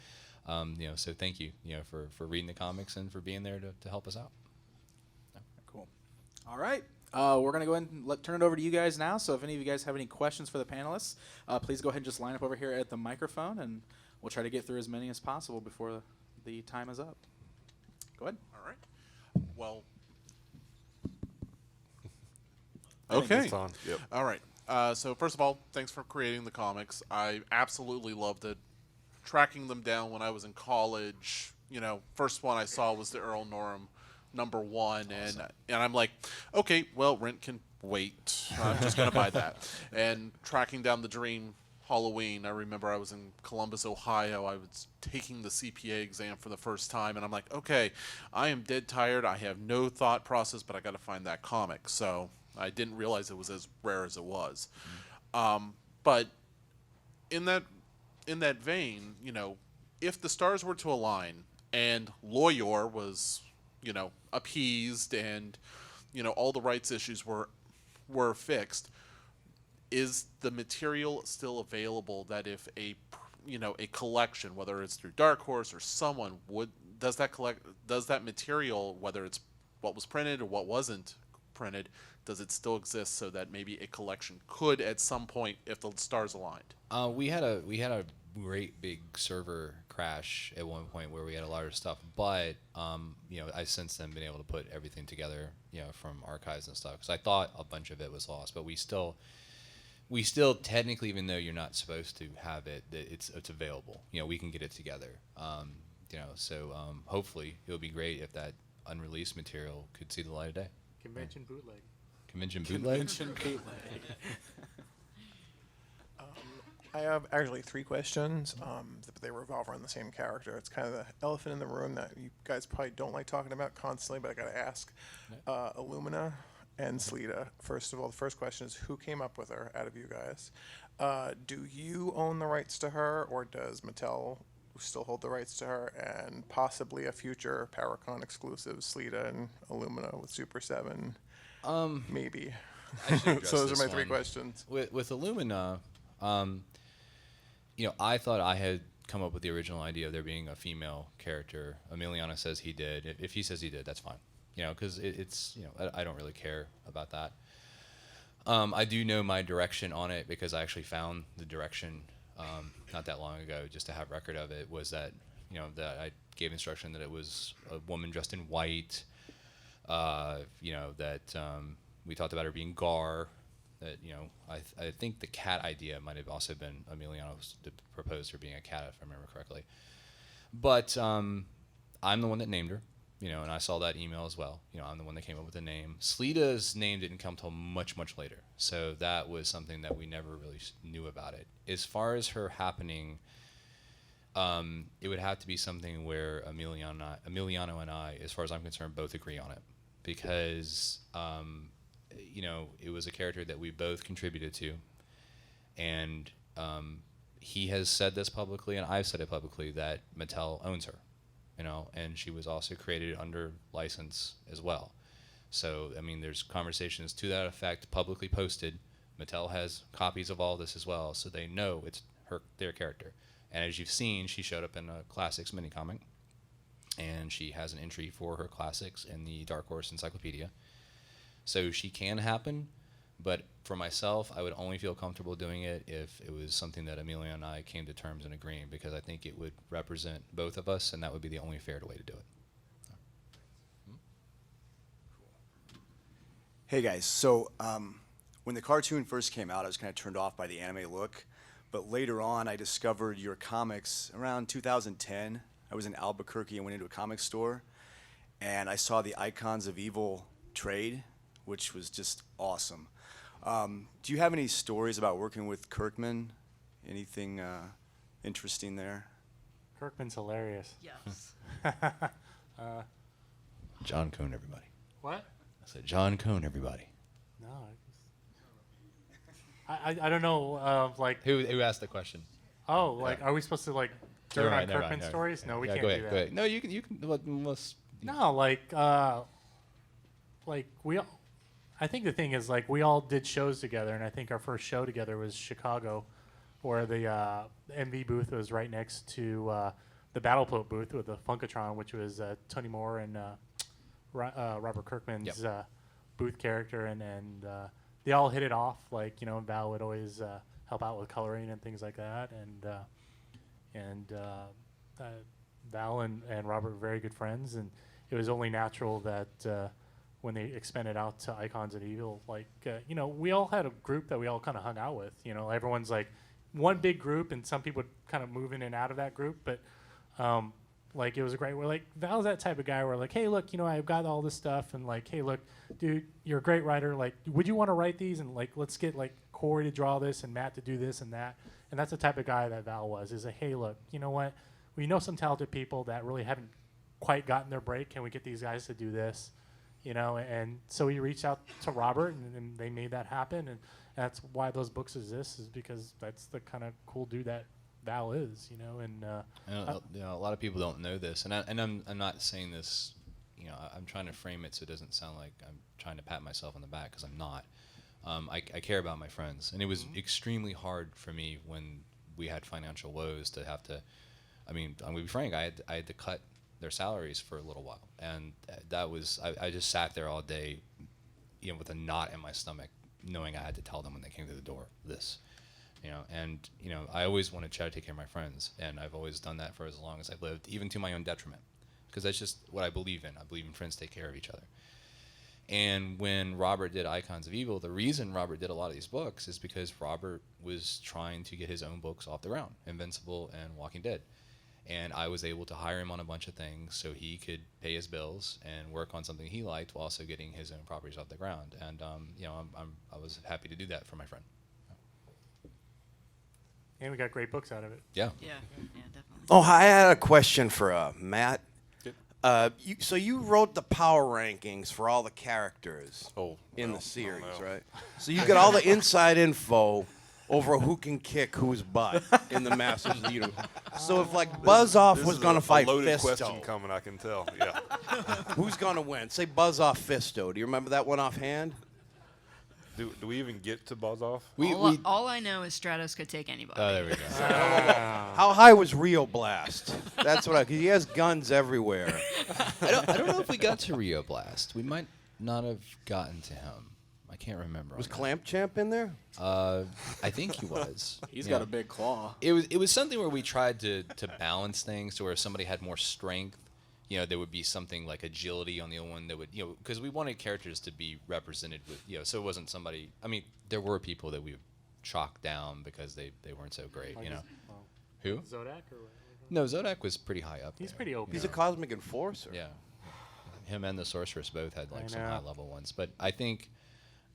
so thank you, for reading the comics and for being there to help us out. Cool. All right. We're going to go ahead and turn it over to you guys now. So if any of you guys have any questions for the panelists, please go ahead and just line up over here at the microphone, and we'll try to get through as many as possible before the time is up. Go ahead. All right. Well, I think okay. It's on. Yep. All right. So first of all, thanks for creating the comics. I absolutely loved it. Tracking them down when I was in college, first one I saw was the Earl Norm #1, and I'm like, okay, well, rent can wait. I'm just gonna buy that. And tracking down the Dream Halloween. I remember I was in Columbus, Ohio. I was taking the CPA exam for the first time, and I'm like, okay, I am dead tired. I have no thought process, but I got to find that comic. So I didn't realize it was as rare as it was. But in that vein, if the stars were to align and Loyor was, appeased and, all the rights issues were fixed, is the material still available that if a collection, whether it's through Dark Horse or someone does that material, whether it's what was printed or what wasn't printed, does it still exist so that maybe a collection could at some point, if the stars aligned? We had a great big server crash at one point where we had a lot of stuff, but I since then been able to put everything together, from archives and stuff, because I thought a bunch of it was lost, but we still technically, even though you're not supposed to have it, it's available. We can get it together. So hopefully it'll be great if that unreleased material could see the light of day. Convention bootleg. Convention bootleg. I have actually 3 questions, but they revolve around the same character. It's kind of the elephant in the room that you guys probably don't like talking about constantly, but I got to ask. Illumina and Sleeta. First of all, the first question is, who came up with her out of you guys? Do you own the rights to her, or does Mattel still hold the rights to her? And possibly a future Paracon exclusive, Sleeta and Illumina with Super 7, maybe. I should address So those this are my 3 one. questions. With Illumina, I thought I had come up with the original idea of there being a female character. Emiliano says he did. If he says he did, that's fine. Because it's I don't really care about that. I do know my direction on it because I actually found the direction not that long ago, just to have record of it. Was that that I gave instruction that it was a woman dressed in white. That we talked about her being Gar. That I think the cat idea might have also been Emiliano's to propose her being a cat, if I remember correctly. But I'm the one that named her. And I saw that email as well. I'm the one that came up with the name. Sleeta's name didn't come till much, much later. So that was something that we never really knew about it. As far as her happening, it would have to be something where Emiliano and I, as far as I'm concerned, both agree on it. Because, it was a character that we both contributed to. And he has said this publicly, and I've said it publicly, that Mattel owns her. And she was also created under license as well. So, there's conversations to that effect publicly posted. Mattel has copies of all this as well, so they know it's their character. And as you've seen, she showed up in a Classics mini-comic, and she has an entry for her Classics in the Dark Horse Encyclopedia. So she can happen, but for myself, I would only feel comfortable doing it if it was something that Emilio and I came to terms and agreeing, because I think it would represent both of us, and that would be the only fair way to do it. Hey guys, so when the cartoon first came out, I was kind of turned off by the anime look, but later on I discovered your comics around 2010. I was in Albuquerque and went into a comic store, and I saw the Icons of Evil trade, which was just awesome. Do you have any stories about working with Kirkman? Anything interesting there? Kirkman's hilarious. Yes. John Cone, everybody. What? I said John Cone, everybody. No. I don't know. Who asked the question? Are we supposed to do it on Kirkman Never stories? mind. No, we Yeah, can't go do ahead, that. Go ahead. No, you can. Let's. No, we all, I think the thing is, we all did shows together, and I think our first show together was Chicago, where the MV booth was right next to the Battle Pope booth with the Funkatron, which was Tony Moore and Robert Kirkman's booth character, and they all hit it off. Val would always help out with coloring and things like that, and Val and Robert were very good friends, and it was only natural that when they expanded out to Icons of Evil, we all had a group that we all kind of hung out with. Everyone's one big group, and some people would kind of move in and out of that group, but it was a great. We're Val's that type of guy. We're hey, look, I've got all this stuff, and hey, look, dude, you're a great writer. Would you want to write these? And let's get Corey to draw this and Matt to do this and that. And that's the type of guy that Val was. Is a, hey, look, you know what? We know some talented people that really haven't quite gotten their break. Can we get these guys to do this? You know, and so he reached out to Robert, and they made that happen. And that's why those books exist, is because that's the kind of cool dude that Val is, you know. And you know, a lot of people don't know this, and I'm not saying this, you know, I'm trying to frame it so it doesn't sound like I'm trying to pat myself on the back, because I'm not. I care about my friends, and it was extremely hard for me when we had financial woes to have to. I mean, I'm gonna be frank. I had to cut their salaries for a little while, and that was I just sat there all day, you know, with a knot in my stomach, knowing I had to tell them when they came to the door this, you know. And you know, I always want to try to take care of my friends, and I've always done that for as long as I've lived, even to my own detriment, because that's just what I believe in. I believe in friends take care of each other. And when Robert did Icons of Evil, the reason Robert did a lot of these books is because Robert was trying to get his own books off the ground, Invincible and Walking Dead. And I was able to hire him on a bunch of things so he could pay his bills and work on something he liked while also getting his own properties off the ground. And you know, I was happy to do that for my friend. we got great books out of it. Yeah. Yeah, definitely. Oh, I had a question for Matt. So you wrote the power rankings for all the characters in the series, right? So you got all the inside info over who can kick whose butt in the Masters of the Universe. So if like Buzz Off was going to fight a loaded Fisto, question coming, I can tell. Yeah. who's going to win? Say Buzz Off Fisto. Do you remember that one offhand? Do we even get to Buzz Off? All I know is Stratos could take anybody. Oh, there we go. How high was Rio Blast? That's what because he has guns everywhere. I don't know if we got to Rio Blast. We might not have gotten to him. I can't remember. Was on that. Clamp Champ in there? I think he was. He's Yeah. got a big claw. It was something where we tried to balance things to where if somebody had more strength, you know, there would be something like agility on the other one that would, you know, because we wanted characters to be represented with, you know, so it wasn't somebody. I mean, there were people that we chalked down because they weren't so great, you know. Who? Zodak or No, Zodak was pretty high up. he's there. pretty open. He's a cosmic enforcer. Yeah. Him and the Sorceress both had like some know. high level ones, but I think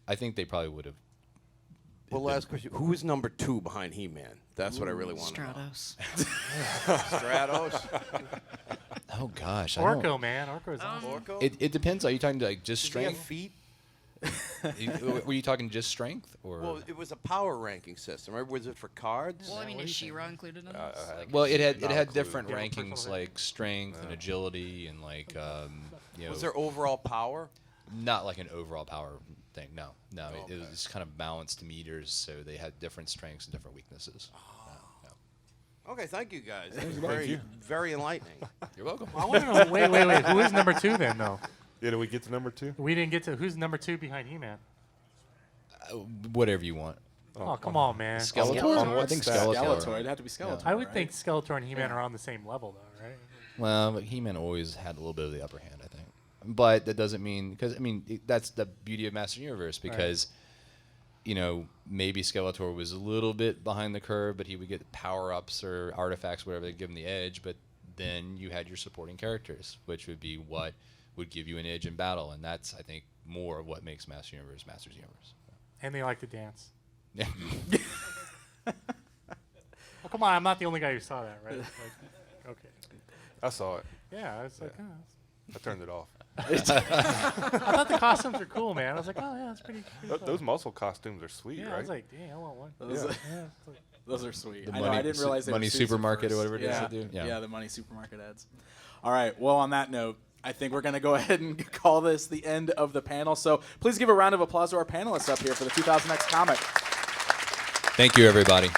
they probably would have. Well, last question. Who is number 2 behind He-Man? That's what I really want to know. Stratos. Stratos? Oh gosh, I don't- Orko, man. Orko's awesome. Orko? It depends. Are you talking like just Does he have strength? feet? Were you talking just strength or? Well, it was a power ranking system. Right? Was it for cards? Well, I mean, is She-Ra included in this? Well, it had Not included. different Yeah, rankings personal like strength and agility and like you know. Was there overall power? Not like an overall power thing. No. It Okay. was just kind of balanced meters, so they had different strengths and different weaknesses. Okay, thank you guys. That was very, very enlightening. You're welcome. I want to know. Wait. Who is number 2 then, though? Yeah, did we get to number 2? We didn't get to who's number 2 behind He-Man. Whatever you want. Oh, come on, man. Skeletor? On I what think stat? Skeletor. Skeletor. It'd have to be Skeletor. I would right? think Skeletor and He-Man are on the same level, though, right? Well, but He-Man always had a little bit of the upper hand, I think. But that doesn't mean because I mean that's the beauty of Master Universe because. You know, maybe Skeletor was a little bit behind the curve, but he would get power-ups or artifacts, whatever, that give him the edge. But then you had your supporting characters, which would be what would give you an edge in battle, and that's, I think, more of what makes Master Universe Master's Universe. And they like to dance. Yeah. Oh, come on. I'm not the only guy who saw that, right? Like, okay. I saw it. Yeah, it's like, I turned it off. I thought the costumes were cool, man. I was like, oh, yeah, it's pretty fun. Those muscle costumes are sweet, Yeah, right? I was like, dang, I want one. Those, Yeah, it's like- those are sweet. The I know. money- I didn't realize they money were suits at supermarket or first. whatever it is yeah. they do? Yeah. Yeah, the money supermarket ads. All right. Well, on that note, I think we're going to go ahead and call this the end of the panel. So please give a round of applause to our panelists up here for the 2000X comic. Thank you, everybody.